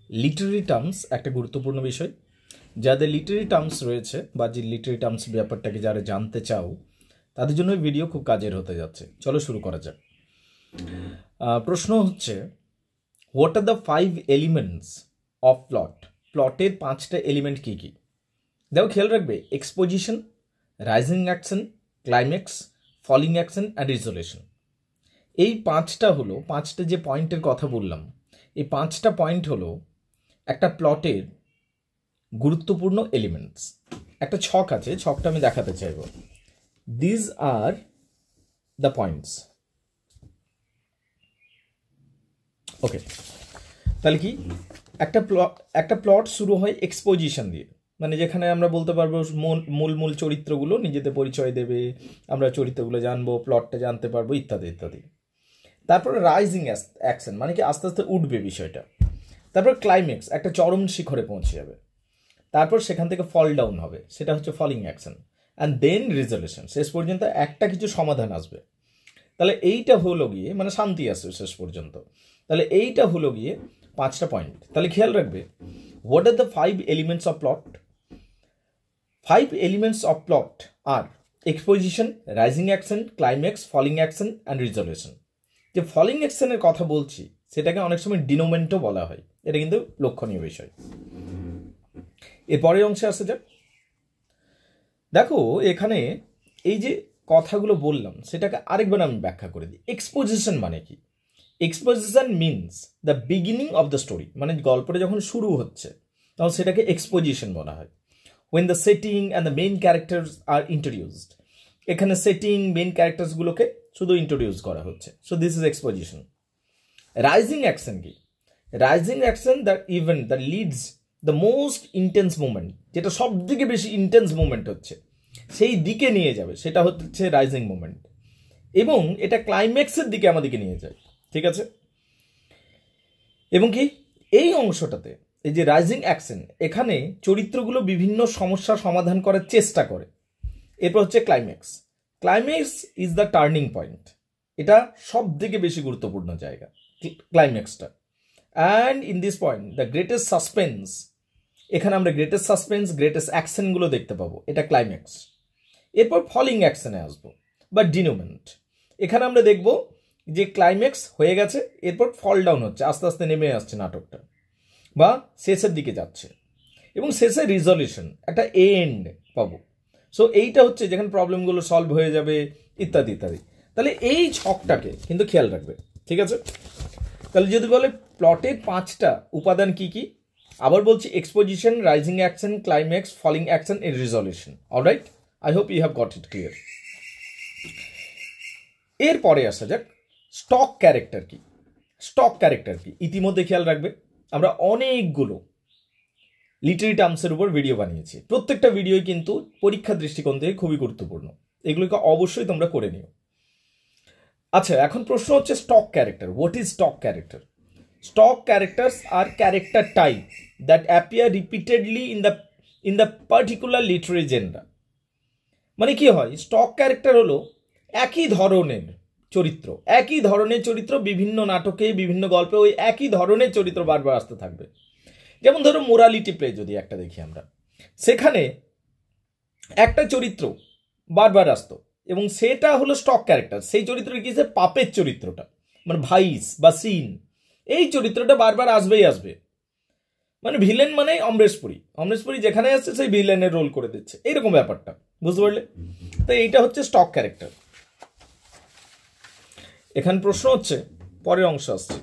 Literary terms একটা গুরুত্বপূর্ণ বিষয়। যাদের লিটারারি টার্মস রয়েছে বা যে লিটারারি টার্মস ব্যাপারটাকে যারা জানতে চাও তাদের জন্য ভিডিও খুব কাজের হতে যাচ্ছে। চলো শুরু করা যাক। প্রশ্ন হচ্ছে, what are the 5 elements of plot? প্লটের 5টা এলিমেন্ট কী কী? দেখো, খেয়াল রাখবে, exposition, rising action, climax, falling action and resolution. এই 5টা হলো 5টা যে পয়েন্টের কথা বললাম, এই 5টা পয়েন্ট হলো একটা প্লটের গুরুত্বপূর্ণ এলিমেন্টস। একটা ছক আছে, ছকটা আমি দেখাতে চাইব। These are the points. Okay, তাহলে কি একটা প্লট শুরু হয় এক্সপোজিশন দিয়ে, মানে যেখানে আমরা বলতে পারবো মূল চরিত্রগুলো নিজেদের পরিচয় দেবে, আমরা চরিত্রগুলো জানবো, প্লটটা জানতে পারবো, ইত্যাদি ইত্যাদি। তারপরে রাইজিং অ্যাকশন, মানে কি আস্তে আস্তে উঠবে বিষয়টা। তারপর ক্লাইম্যাক্স, একটা চরম শিখরে পৌঁছে যাবে। তারপর সেখান থেকে ফল ডাউন হবে, সেটা হচ্ছে falling action. And then resolution, শেষ পর্যন্ত একটা কিছু সমাধান আসবে। তাহলে এইটা হলো গিয়ে, মানে শান্তি আসবে শেষ পর্যন্ত। তাহলে এইটা হলো গিয়ে 5টা পয়েন্ট। তাহলে খেয়াল রাখবে, what are the 5 elements of plot? 5 elements of plot আর exposition, rising action, climax, falling action and resolution. যে ফলিং অ্যাকশনের কথা বলছি সেটাকে অনেক সময় ডিনোমেন্টও বলা হয়, এটা কিন্তু লক্ষণীয় বিষয়। এরপরের অংশে আসা যাক। দেখো, এখানে এই যে কথাগুলো বললাম সেটাকে আরেকবার আমি ব্যাখ্যা করে দিই। এক্সপোজিশন মানে কি? Exposition means the beginning of the story, মানে গল্পটা যখন শুরু হচ্ছে তখন সেটাকে এক্সপোজিশন বলা হয়। when the setting and the main characters are introduced, এখানে সেটিং, মেইন ক্যারেক্টার্সগুলোকে শুধু ইন্ট্রোডিউস করা হচ্ছে, so this is exposition. Rising action কি? Rising action the event the leads the most intense movement, যেটা সব থেকে বেশি ইন্টেন্স মুভমেন্ট হচ্ছে সেই দিকে নিয়ে যাবে, সেটা হচ্ছে রাইজিং মুভমেন্ট, এবং এটা ক্লাইম্যাক্সের দিকে আমাদেরকে নিয়ে যায়। ঠিক আছে? এবং কি এই অংশটাতে, এই যে রাইজিং অ্যাকশন, এখানে চরিত্রগুলো বিভিন্ন সমস্যা সমাধান করার চেষ্টা করে। এরপর হচ্ছে climax. Climax is the turning point, এটা সব থেকে বেশি গুরুত্বপূর্ণ জায়গা ক্লাইম্যাক্সটা। And in this point the greatest suspense, এখানে আমরা গ্রেটেস্ট সাসপেন্স, গ্রেটেস্ট অ্যাকশনগুলো দেখতে পাবো, এটা ক্লাইম্যাক্স। এরপর ফলিং অ্যাকশনে আসবো বা ডিনোমেন্ট। এখানে আমরা দেখব যে ক্লাইম্যাক্স হয়ে গেছে, এরপর ফল ডাউন হচ্ছে, আস্তে আস্তে নেমে আসছে নাটকটা বা শেষের দিকে যাচ্ছে, এবং শেষে রিজলিউশন, একটা এন্ড পাবো। সো এইটা হচ্ছে যেখানে প্রবলেমগুলো সলভ হয়ে যাবে, ইত্যাদি ইত্যাদি। তাহলে এই ছকটাকে কিন্তু খেয়াল রাখবে। ঠিক আছে? তাহলে যদি বলে প্লটের 5টা উপাদান কি কি, আবার বলছি, exposition, rising action, climax, falling action and resolution. Alright, I hope you have got it clear. এরপরে আসা যাক, স্টক ক্যারেক্টার কি? স্টক ক্যারেক্টার কি? ইতিমধ্যে খেয়াল রাখবে, আমরা অনেকগুলো লিটারারি টার্মসের উপর ভিডিও বানিয়েছি, প্রত্যেকটা ভিডিওই কিন্তু পরীক্ষার দৃষ্টিকোণ থেকে খুবই গুরুত্বপূর্ণ, এগুলোকে অবশ্যই তোমরা করে নিও। আচ্ছা, এখন প্রশ্ন হচ্ছে stock character. What is stock character? Stock characters are character type that appear repeatedly in the particular literary genre. মানে কি হয়, স্টক ক্যারেক্টার হলো একই ধরনের চরিত্র, বিভিন্ন নাটকে, বিভিন্ন গল্পে ওই একই ধরনের চরিত্র বারবার আসতে থাকবে। যেমন ধরো মোরালিটি প্লে যদি একটা দেখি আমরা, সেখানে একটা চরিত্র বারবার আসতো এবং সেটা হলো স্টক ক্যারেক্টার। সেই চরিত্রটা কি, যে পাপের চরিত্রটা, মানে ভাইস বা সিন, এই চরিত্রটা বারবার আসবেই আসবে। মানে ভিলেন মানে অমরেশপুরি যেখানে আসছে সেই ভিলেনের রোল করে দিচ্ছে, এইরকম ব্যাপারটা, বুঝতে পারলে? তো এইটা হচ্ছে স্টক ক্যারেক্টার। এখানে প্রশ্ন হচ্ছে, পরের অংশ আসছে,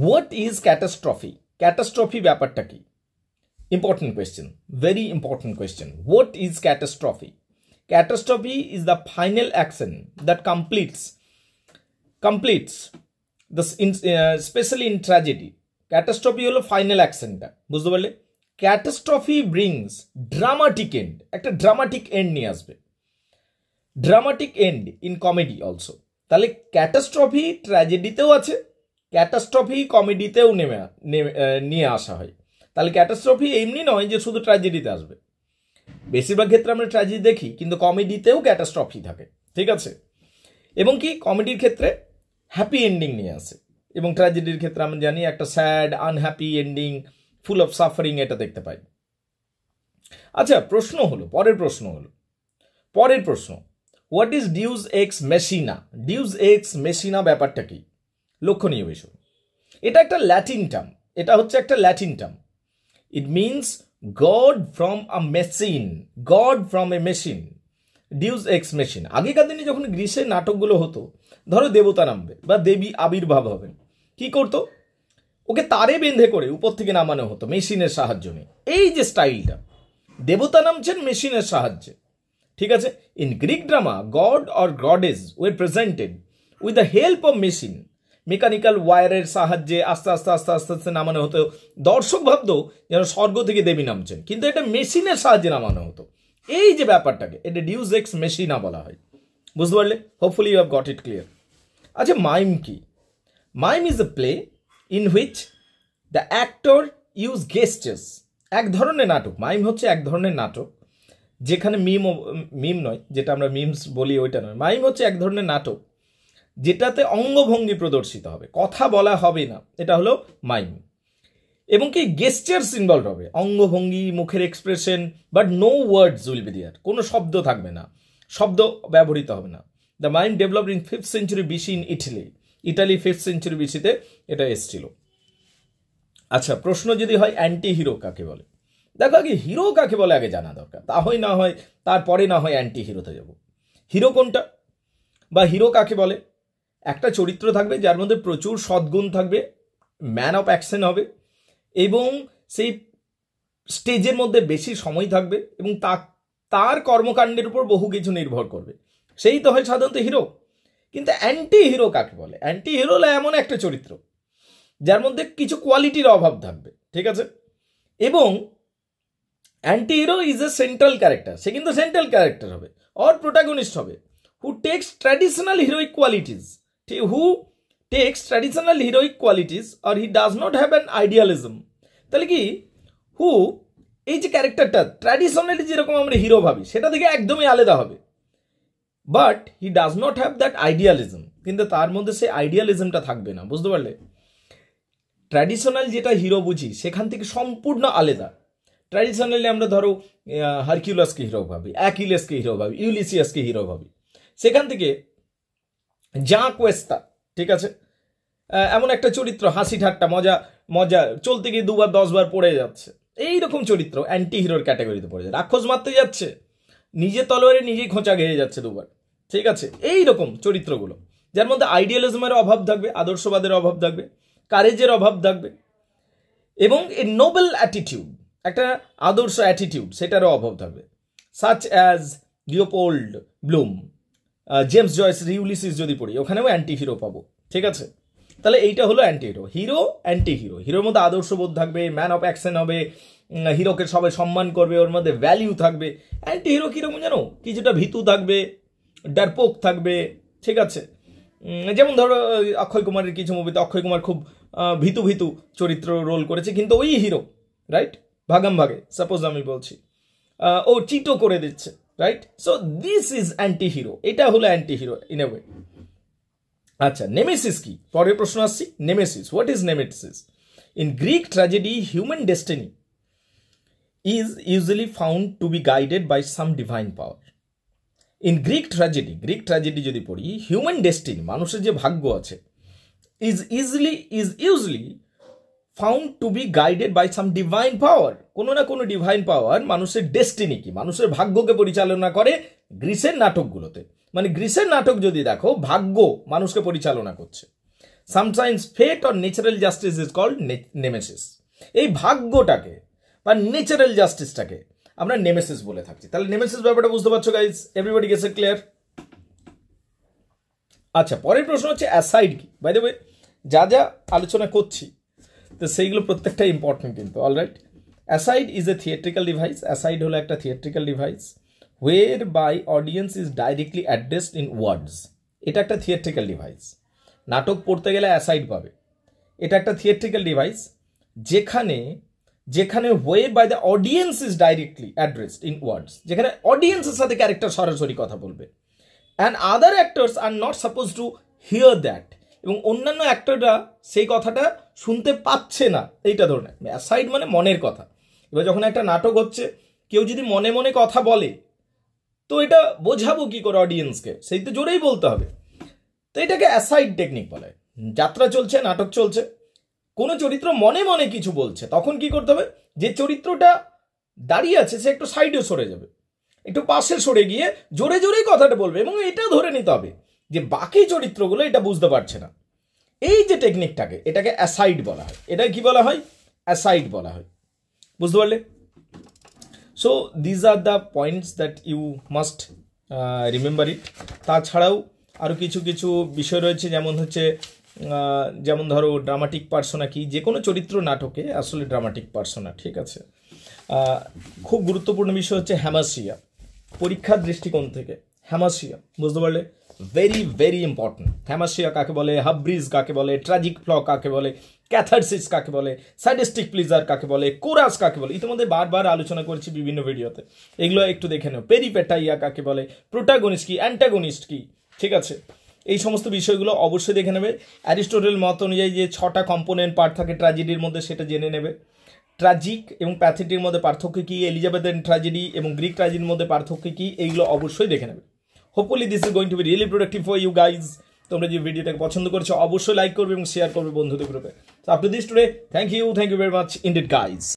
হোয়াট ইজ ক্যাটাস্ট্রফি? ক্যাটাস্ট্রফি ব্যাপারটা কি? Important question, very important question. What is catastrophe? Catastrophe is the final action that completes the especially in tragedy. Catastrophe হলো ফাইনাল অ্যাকশনটা, বুঝতে পারলে? ক্যাটাস্ট্রফি ব্রিংস ড্রামাটিক এন্ড, একটা ড্রামাটিক এন্ড নিয়ে আসবে, dramatic end in comedy also. তাহলে catastrophe ট্র্যাজেডিতেও আছে, ক্যাটাস্ট্রফি কমেডিতেও নিয়ে আসা হয়। তাহলে ক্যাটাস্ট্রফি এমনি নয় যে শুধু ট্র্যাজেডিতে আসবে, বেশিরভাগ ক্ষেত্রে আমরা ট্র্যাজেডি দেখি, কিন্তু কমেডিতেও ক্যাটাস্ট্রফি থাকে। ঠিক আছে? এবং কি কমেডির ক্ষেত্রে হ্যাপি এন্ডিং নিয়ে আসে, এবং ট্র্যাজেডির ক্ষেত্রে আমরা জানি একটা sad unhappy ending, full of suffering, এটা দেখতে পাই। আচ্ছা, পরের প্রশ্ন what is deus ex machina? Deus ex machina ব্যাপারটা কি? লক্ষণীয় বিষয়, এটা একটা Latin term. It means God from a machine. Deus ex machine. আগেকার দিনে যখন গ্রিসের নাটকগুলো হতো, ধরো দেবতা নামবে বা দেবী আবির্ভাব হবেন, কি করতো? ওকে তারে বেঁধে করে উপর থেকে নামানো হতো মেশিনের সাহায্য নিয়ে। এই যে স্টাইলটা, দেবতা নামছেন মেশিনের সাহায্যে, ঠিক আছে? In Greek drama god or goddess were presented with the help of machine. Mechanical ওয়ারের সাহায্যে আস্তে আস্তে নামানো হতো। দর্শক ভাবতো যেন স্বর্গ থেকে দেবী নামছেন, কিন্তু এটা মেশিনের সাহায্যে নামানো হতো। এই যে ব্যাপারটাকে, এটা ডিউস এক্স মেশিনা বলা হয়। বুঝতে পারলে? Hopefully you have got it clear. আচ্ছা, মাইম কি? Mime is a play in which the actor use gestures. এক ধরনের নাটক, মাইম হচ্ছে এক ধরনের নাটক যেখানে মিম নয়, যেটা আমরা মিমস বলি ওইটা নয়। মাইম হচ্ছে এক ধরনের নাটক যেটাতে অঙ্গভঙ্গি প্রদর্শিত হবে, কথা বলা হবে না, এটা হলো মাইম। এবং কি গেস্টার্স ইনভলভ হবে, অঙ্গভঙ্গি, মুখের expression, but no words will be there. কোনো শব্দ থাকবে না, শব্দ ব্যবহৃত হবে না। The mime developed in 5th century BC in Italy 5th century BC-তে এটা এসেছিল। আচ্ছা, প্রশ্ন যদি হয় অ্যান্টি হিরো কাকে বলে, দেখো আগে হিরো কাকে বলে আগে জানা দরকার, তারপরে না হয় অ্যান্টি হিরোতে যাব। হিরো কোনটা বা হিরো কাকে বলে? একটা চরিত্র থাকবে যার মধ্যে প্রচুর সদ্গুণ থাকবে, ম্যান অফ অ্যাকশন হবে, এবং সেই স্টেজের মধ্যে বেশি সময় থাকবে, এবং তার কর্মকাণ্ডের উপর বহু কিছু নির্ভর করবে, সেই তো হয় সাধারণত হিরো। কিন্তু অ্যান্টি হিরো কাকে বলে? অ্যান্টি হিরো হলো এমন একটা চরিত্র যার মধ্যে কিছু কোয়ালিটির অভাব থাকবে, ঠিক আছে? এবং anti hero is a central character, সে কিন্তু সেন্ট্রাল ক্যারেক্টার হবে অর প্রোটাগনিস্ট হবে, who takes traditional heroic qualities or he does not have an idealism। তাহলে কি এই যে ক্যারেক্টারটা ট্র্যাডিশনালি যেরকম আমরা হিরো ভাবি সেটা থেকে একদমই আলাদা হবে, but he does not have that idealism, কিন্তু তার মধ্যে সেই আইডিয়ালিজমটা থাকবে না। বুঝতে পারলে? ট্র্যাডিশনাল যেটা হিরো বুঝি সেখান থেকে সম্পূর্ণ আলাদা। ট্র্যাডিশনালি আমরা ধরো হারকিউলাসকে হিরো ভাবি, অ্যাকিলেসকে হিরো ভাবি, ইউলিসিয়াসকে হিরো ভাবি, সেখান থেকে জাঁকুয়েস্তা, ঠিক আছে, এমন একটা চরিত্র, হাসি ঠাট্টা মজা চলতে গিয়ে 2 বার 10 বার পড়ে যাচ্ছে, এইরকম চরিত্র অ্যান্টি হিরোর ক্যাটাগরিতে পড়ে যায়। রাক্ষস মারতে যাচ্ছে, নিজে তলোয়ারে নিজেই খোঁচা খেয়ে যাচ্ছে 2 বার, ঠিক আছে? এইরকম চরিত্রগুলো যার মধ্যে আইডিয়ালিজমের অভাব থাকবে, আদর্শবাদের অভাব থাকবে, কারেজের অভাব থাকবে, এবং এ নোবেল অ্যাটিটিউড, একটা আদর্শ অ্যাটিটিউড, সেটারও অভাব থাকবে। Such as Leopold Bloom, James Joyce Ulysses যদি পড়ি, ওখানেও অ্যান্টি হিরো পাবো, ঠিক আছে? তাহলে এইটা হলো anti hero. Hero anti hero, হিরোর মধ্যে আদর্শবোধ থাকবে, ম্যান অফ অ্যাকশন হবে, হিরোকে সবাই সম্মান করবে, ওর মধ্যে ভ্যালিউ থাকবে। অ্যান্টি হিরো কীরকম জানো? কিছুটা ভীতু থাকবে, ডারপোক থাকবে, ঠিক আছে? যেমন ধরো অক্ষয় কুমারের কিছু মুভিতে অক্ষয় কুমার খুব ভীতু চরিত্র রোল করেছে, কিন্তু ওই হিরো, রাইট? ভাগাম ভাগে সাপোজ আমি বলছি, ও চিটো করে দিচ্ছে, right? So this is anti hero, এটা হলো anti hero in a way. আচ্ছা, নেমেসিস কি? পরের প্রশ্ন আসছি, nemesis. What is nemesis? In Greek tragedy human destiny is usually found to be guided by some divine power. In Greek tragedy যদি পড়ি, human destiny, মানুষের যে ভাগ্য আছে, is usually found to be guided by some divine power. কোনো না কোনো divine পাওয়ার মানুষের ডেস্টিনি কি, মানুষের ভাগ্যকে পরিচালনা করে গ্রিসের নাটকগুলোতে। মানে গ্রিসের নাটক যদি দেখো, ভাগ্য মানুষকে পরিচালনা করছে। Sometimes fate or natural justice is called nemesis. এই ভাগ্যটাকে বা ন্যাচারাল জাস্টিসটাকে আমরা নেমেসিস বলে থাকছি। তাহলে নেমেসিস ব্যাপারটা বুঝতে পারছো guys? Everybody gets it clear? আচ্ছা, পরের প্রশ্ন হচ্ছে অ্যাসাইড কি? বাই দ্য ওয়ে, যা আলোচনা করছি তো সেইগুলো প্রত্যেকটা ইম্পর্টেন্ট কিন্তু। Alright, aside is a theatrical device. Aside হলো একটা theatrical device whereby audience is directly addressed in words. এটা একটা থিয়েট্রিক্যাল ডিভাইস। নাটক পড়তে গেলে অ্যাসাইড পাবে। এটা একটা থিয়েট্রিক্যাল ডিভাইস যেখানে way by the audience is directly addressed in words, যেখানে অডিয়েন্সের সাথে ক্যারেক্টার সরাসরি কথা বলবে, and other actors are not suppose to hear that, এবং অন্যান্য অ্যাক্টররা সেই কথাটা শুনতে পাচ্ছে না, এইটা ধরে নেয়। অ্যাসাইড মানে মনের কথা। এবার যখন একটা নাটক হচ্ছে, কেউ যদি মনে মনে কথা বলে, তো এটা বোঝাবো কি করে অডিয়েন্সকে? সেই তো জোরেই বলতে হবে। তো এটাকে অ্যাসাইড টেকনিক বলে। যাত্রা চলছে, নাটক চলছে, কোনো চরিত্র মনে মনে কিছু বলছে, তখন কি করতে হবে? যে চরিত্রটা দাঁড়িয়ে আছে সে একটু সাইডে সরে যাবে, একটু পাশে সরে গিয়ে জোরে জোরেই কথাটা বলবে, এবং এটা ধরে নিতে হবে যে বাকি চরিত্রগুলো এটা বুঝতে পারছে না। এই যে টেকনিকটাকে, এটাকে অ্যাসাইড বলা হয়। এটা কি বলা হয়? অ্যাসাইড বলা হয়। বুঝতে পারলে? So these are the points that you must remember it. তাছাড়াও আরও কিছু কিছু বিষয় রয়েছে, যেমন হচ্ছে যেমন ধরো ড্রামাটিক পার্সোনা কি, যে কোনো চরিত্র নাটকে আসলে ড্রামাটিক পার্সোনা, ঠিক আছে। খুব গুরুত্বপূর্ণ বিষয় হচ্ছে হ্যামাসিয়া, পরীক্ষার দৃষ্টিকোণ থেকে হ্যামাসিয়া, বুঝতে পারলে? Very very important. হ্যামাসিয়া কাকে বলে, হাবব্রিজ কাকে বলে, ট্র্যাজিক ফ্ল কাকে বলে, ক্যাথারসিস কাকে বলে, স্যাডিস্টিক প্লিজার কাকে বলে, কোরাস কাকে বলে, ইতিমধ্যে বারবার আলোচনা করেছি বিভিন্ন ভিডিওতে, এগুলো একটু দেখে নাও। পেরিপেটাইয়া কাকে বলে, প্রোটাগনিস্ট কি, অ্যান্টাগনিস্ট কি, ঠিক আছে। এই সমস্ত বিষয়গুলো অবশ্যই দেখে নেবে। অ্যারিস্টটল মত অনুযায়ী যে 6টা কম্পোনেন্ট পার্ট থাকে ট্র্যাজেডির মধ্যে, সেটা জেনে নেবে। ট্র্যাজিক এবং প্যাথেটির মধ্যে পার্থক্য কী, এলিজাবেথেন ট্র্যাজেডি এবং গ্রিক ট্র্যাজেডির মধ্যে পার্থক্য কী, এইগুলো অবশ্যই দেখে নেবে। Hopefully this is going to be really productive for you guys. তোমরা যে ভিডিওটাকে পছন্দ করছো অবশ্যই লাইক করবে এবং শেয়ার করবে বন্ধুদের গ্রুপে। So after this today, thank you very much indeed guys.